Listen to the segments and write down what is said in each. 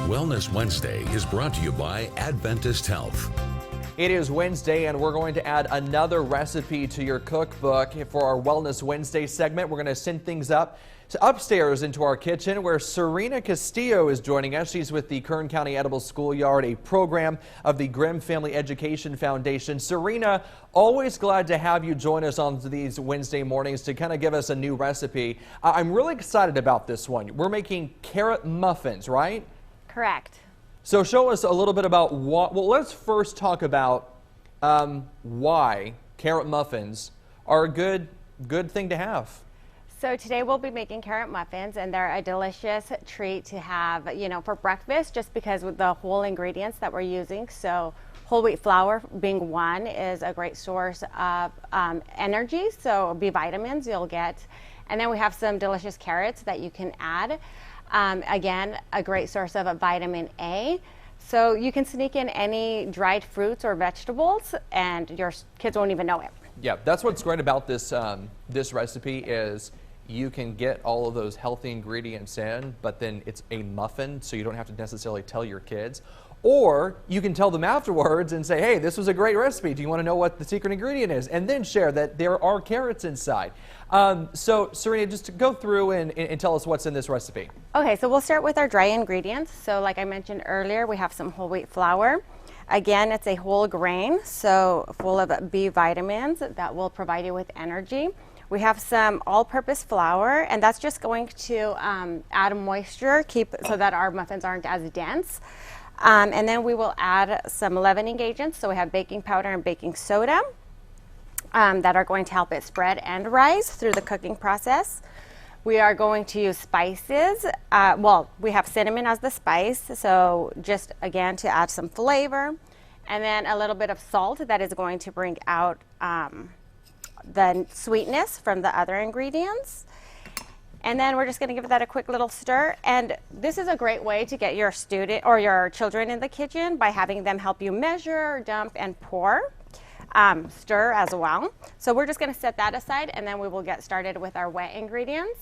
Wellness Wednesday is brought to you by Adventist Health. It is Wednesday, and we're going to add another recipe to your cookbook for our Wellness Wednesday segment. We're going to send things up to upstairs into our kitchen, where Serena Castillo is joining us. She's with the Kern County Edible Schoolyard, a program of the Grimm Family Education Foundation. Serena, always glad to have you join us on these Wednesday mornings to kind of give us a new recipe. I'm really excited about this one. We're making carrot muffins, right? Correct. So show us a little bit about what, well, let's first talk about why carrot muffins are a good thing to have. So today we'll be making carrot muffins, and they're a delicious treat to have, you know, for breakfast, just because with the whole ingredients that we're using. So whole wheat flour being one is a great source of energy, so B vitamins you'll get. And then we have some delicious carrots that you can add. Again, a great source of vitamin A. So you can sneak in any dried fruits or vegetables, and your kids won't even know it. Yeah, that's what's great about this this recipe is you can get all of those healthy ingredients in, but then it's a muffin, so you don't have to necessarily tell your kids. Or you can tell them afterwards and say, hey, this was a great recipe. Do you want to know what the secret ingredient is? And then share that there are carrots inside. So Serena, just to go through and tell us what's in this recipe. Okay, so we'll start with our dry ingredients. So like I mentioned earlier, we have some whole wheat flour. Again, it's a whole grain, so full of B vitamins that will provide you with energy. We have some all-purpose flour, and that's just going to add moisture, so that our muffins aren't as dense. And then we will add some leavening agents. So we have baking powder and baking soda that are going to help it spread and rise through the cooking process. We are going to use spices. Well, we have cinnamon as the spice, so just again to add some flavor. And then a little bit of salt that is going to bring out the sweetness from the other ingredients. And then we're just going to give that a quick little stir. And this is a great way to get your student or your children in the kitchen by having them help you measure, dump, and pour. Stir as well. So we're just going to set that aside, and then we will get started with our wet ingredients.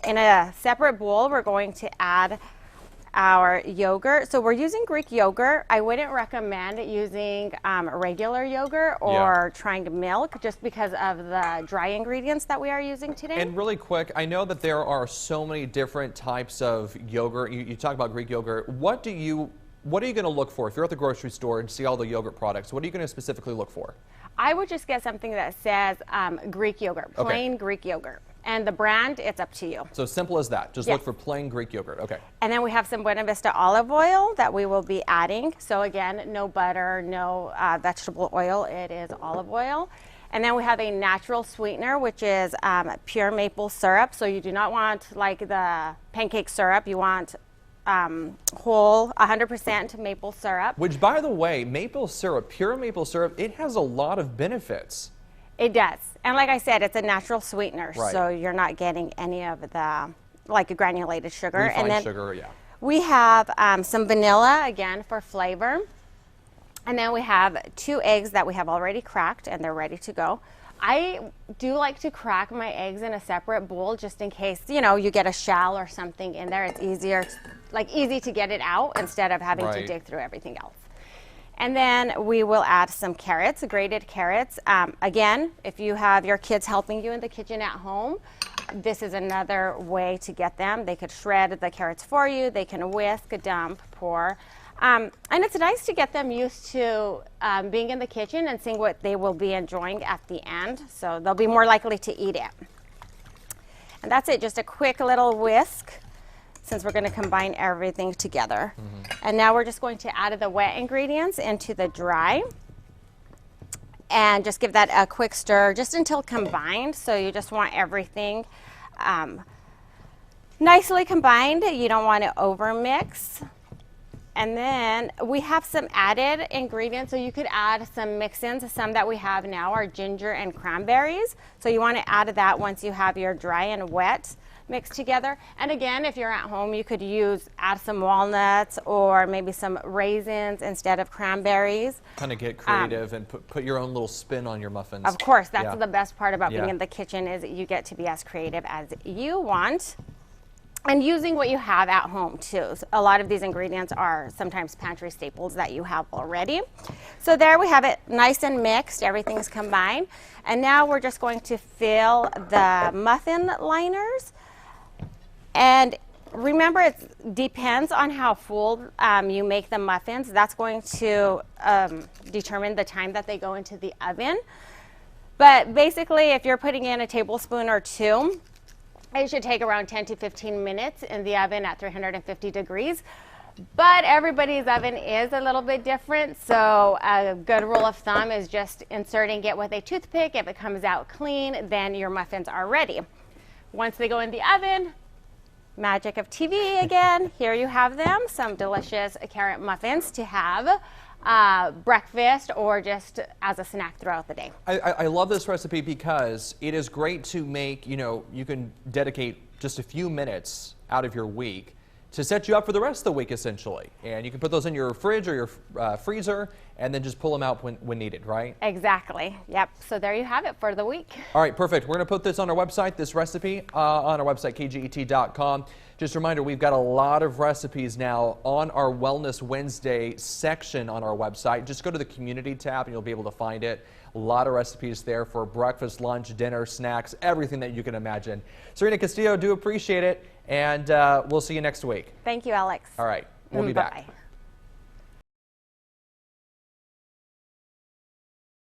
In a separate bowl, we're going to add our yogurt. So we're using Greek yogurt. I wouldn't recommend using regular yogurt or trying to milk, just because of the dry ingredients that we are using today. And really quick, I know that there are so many different types of yogurt. You talk about Greek yogurt. What are you going to look for? If you're at the grocery store and see all the yogurt products, what are you going to specifically look for? I would just get something that says Greek yogurt, plain Greek yogurt. And the brand, it's up to you. So simple as that. Just look for plain Greek yogurt. Okay. And then we have some Buena Vista olive oil that we will be adding. So again, no butter, no vegetable oil. It is olive oil. And then we have a natural sweetener, which is pure maple syrup. So you do not want like the pancake syrup. You want whole 100% maple syrup. Which, by the way, maple syrup, pure maple syrup, it has a lot of benefits. It does. And like I said, it's a natural sweetener, right. So you're not getting any of the like a granulated sugar. Refined and then sugar, yeah. We have some vanilla, again, for flavor. And then we have 2 eggs that we have already cracked, and they're ready to go. I do like to crack my eggs in a separate bowl, just in case, you know, you get a shell or something in there. It's easier, like easy to get it out instead of having to dig through everything else. And then we will add some carrots, grated carrots. Again, if you have your kids helping you in the kitchen at home, this is another way to get them. They could shred the carrots for you. They can whisk, dump, pour. And it's nice to get them used to being in the kitchen and seeing what they will be enjoying at the end. So they'll be more likely to eat it. And that's it, just a quick little whisk, since we're going to combine everything together. And now we're just going to add the wet ingredients into the dry and just give that a quick stir just until combined. So you just want everything nicely combined. You don't want to over mix. And then we have some added ingredients, so you could add some mix-ins. Some that we have now are ginger and cranberries. So you want to add that once you have your dry and wet mixed together. And again, if you're at home, you could add some walnuts or maybe some raisins instead of cranberries. Kind of get creative and put your own little spin on your muffins. Of course, that's the best part about being in the kitchen, is that you get to be as creative as you want. And using what you have at home too. So a lot of these ingredients are sometimes pantry staples that you have already. So there we have it nice and mixed, everything's combined. And now we're just going to fill the muffin liners. And remember, it depends on how full you make the muffins. That's going to determine the time that they go into the oven. But basically, if you're putting in a tablespoon or two, it should take around 10 to 15 minutes in the oven at 350 degrees. But everybody's oven is a little bit different, so a good rule of thumb is just inserting it with a toothpick. If it comes out clean, then your muffins are ready. Once they go in the oven, magic of TV again. Here you have them, some delicious carrot muffins to have breakfast or just as a snack throughout the day. I love this recipe because it is great to make, you can dedicate just a few minutes out of your week to set you up for the rest of the week, essentially. And you can put those in your fridge or your freezer and then just pull them out when needed, right? Exactly. Yep. So there you have it for the week. All right, perfect. We're going to put this on our website, this recipe, on our website, kget.com. Just a reminder, we've got a lot of recipes now on our Wellness Wednesday section on our website. Just go to the community tab and you'll be able to find it. A lot of recipes there for breakfast, lunch, dinner, snacks, everything that you can imagine. Serena Castillo, do appreciate it. And we'll see you next week. Thank you, Alex. All right, we'll be back. Bye-bye.